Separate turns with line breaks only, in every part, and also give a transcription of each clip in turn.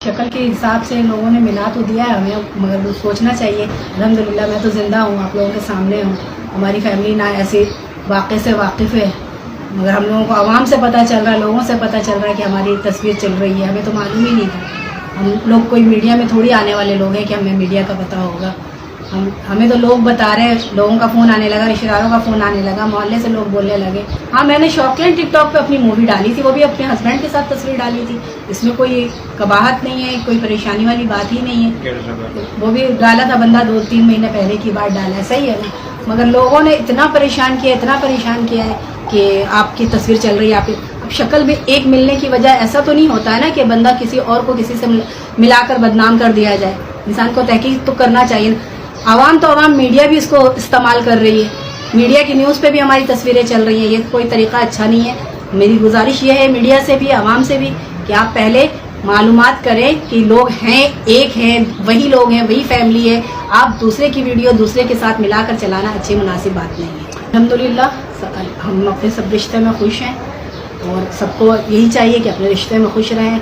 शक्ल के हिसाब से लोगों ने मिला तो दिया है हमें, मगर सोचना चाहिए। अल्हम्दुलिल्लाह मैं तो ज़िंदा हूँ, आप लोगों के सामने हूँ। हमारी फैमिली ना ऐसे वाक़े से वाकिफ़ है, मगर हम लोगों को आवाम से पता चल रहा है, लोगों से पता चल रहा है कि हमारी तस्वीर चल रही है। हमें तो मालूम ही नहीं था। हम लोग कोई मीडिया में थोड़ी आने वाले लोग हैं कि हमें मीडिया का पता होगा। हमें तो लोग बता रहे हैं, लोगों का फ़ोन आने लगा, रिश्तेदारों का फ़ोन आने लगा, मोहल्ले से लोग बोलने लगे। हाँ, मैंने शौकियन टिकटॉक पे अपनी मूवी डाली थी, वो भी अपने हस्बैंड के साथ तस्वीर डाली थी। इसमें कोई कबाहत नहीं है, कोई परेशानी वाली बात ही नहीं है। वो भी डाला था बंदा 2-3 महीने पहले की बात डाला है, सही है ना। मगर लोगों ने इतना परेशान किया, इतना परेशान किया है कि आपकी तस्वीर चल रही है, आपकी अब शक्ल में एक मिलने की वजह ऐसा तो नहीं होता है ना कि बंदा किसी और को किसी से मिलाकर बदनाम कर दिया जाए। इंसान को तहकीक तो करना चाहिए। आवाम तो आवाम, मीडिया भी इसको इस्तेमाल कर रही है। मीडिया की न्यूज़ पे भी हमारी तस्वीरें चल रही हैं। ये कोई तरीका अच्छा नहीं है। मेरी गुजारिश ये है मीडिया से भी, आवाम से भी, कि आप पहले मालूमात करें कि लोग हैं, एक हैं, वही लोग हैं, वही फैमिली है। आप दूसरे की वीडियो दूसरे के साथ मिलाकर चलाना अच्छी मुनासिब बात नहीं है। अल्हम्दुलिल्लाह हम अपने सब रिश्ते में खुश हैं और सबको यही चाहिए कि अपने रिश्ते में खुश रहें।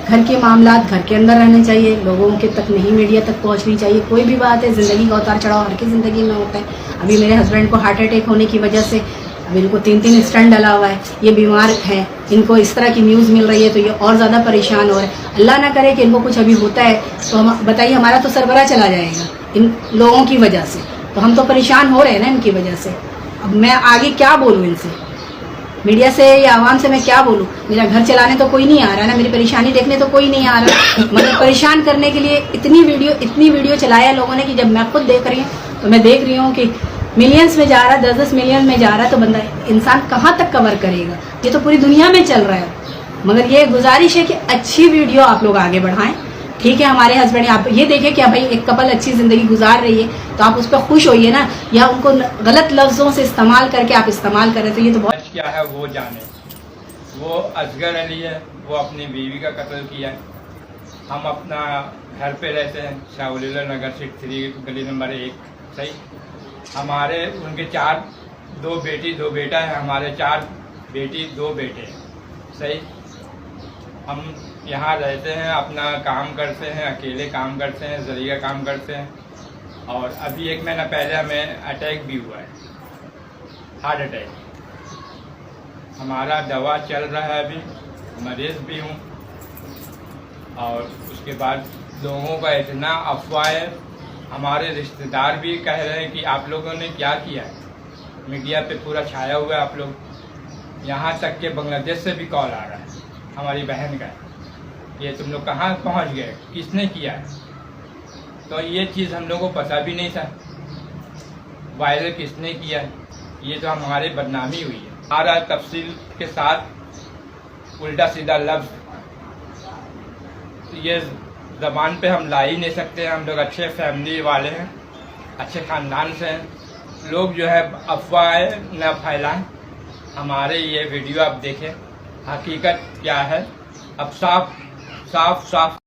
घर के मामलात घर के अंदर रहने चाहिए, लोगों के तक नहीं मीडिया तक पहुंचनी चाहिए। कोई भी बात है, ज़िंदगी का उतार चढ़ाव हर की ज़िंदगी में होता है। अभी मेरे हस्बैंड को हार्ट अटैक होने की वजह से अभी इनको 3-3 स्टंट डला हुआ है। ये बीमार हैं, इनको इस तरह की न्यूज़ मिल रही है तो ये और ज़्यादा परेशान हो रहे हैं। अल्लाह ना करे कि इनको कुछ अभी होता है तो हम बताइए, हमारा तो सरबरा चला जाएगा इन लोगों की वजह से। तो हम तो परेशान हो रहे हैं ना इनकी वजह से। अब मैं आगे क्या बोलूँ इनसे, मीडिया से या आवाम से मैं क्या बोलूँ। मेरा घर चलाने तो कोई नहीं आ रहा है ना, मेरी परेशानी देखने तो कोई नहीं आ रहा, मगर परेशान करने के लिए इतनी वीडियो चलाया लोगों ने कि जब मैं खुद देख रही हूँ तो मैं देख रही हूँ कि मिलियंस में जा रहा है, 10-10 मिलियन में जा रहा है। तो बंदा इंसान कहाँ तक कवर करेगा। ये तो पूरी दुनिया में चल रहा है। मगर ये गुजारिश है कि अच्छी वीडियो आप लोग आगे बढ़ाएं। ठीक है, हमारे हस्बैंड, आप ये देखें कि भाई एक कपल अच्छी ज़िंदगी गुजार रही है तो आप उस पर खुश होइए ना, या उनको गलत लफ्ज़ों से इस्तेमाल करके आप इस्तेमाल करें तो ये तो बहुत
क्या है वो जाने। वो असगर अली है, वो अपनी बीवी का कत्ल किया है। हम अपना घर पे रहते हैं, शाहुलिल्लाह नगर सीट 3 गली नंबर 1, सही। हमारे उनके 2 बेटी 2 बेटा है, हमारे 4 बेटी 2 बेटे, सही। हम यहाँ रहते हैं, अपना काम करते हैं, अकेले काम करते हैं, जरिया काम करते हैं। और अभी 1 महीना पहले हमें अटैक भी हुआ है, हार्ट अटैक। हमारा दवा चल रहा है, अभी मरीज भी हूँ। और उसके बाद लोगों का इतना अफवाह है, हमारे रिश्तेदार भी कह रहे हैं कि आप लोगों ने क्या किया है। मीडिया पे पूरा छाया हुआ है आप लोग। यहाँ तक के बांग्लादेश से भी कॉल आ रहा है हमारी बहन का, ये तुम लोग कहाँ पहुँच गए, किसने किया है। तो ये चीज़ हम लोगों को पता भी नहीं था, वायरल किसने किया है। ये तो हमारी बदनामी हुई है। हमारा तफसील के साथ उल्टा सीधा लफ्ज़ ये ज़बान पे हम ला ही नहीं सकते हैं। हम लोग अच्छे फैमिली वाले हैं, अच्छे ख़ानदान से हैं। लोग जो है अफवाहें न फैलाएं। हमारे ये वीडियो आप देखें, हकीकत क्या है। अब साफ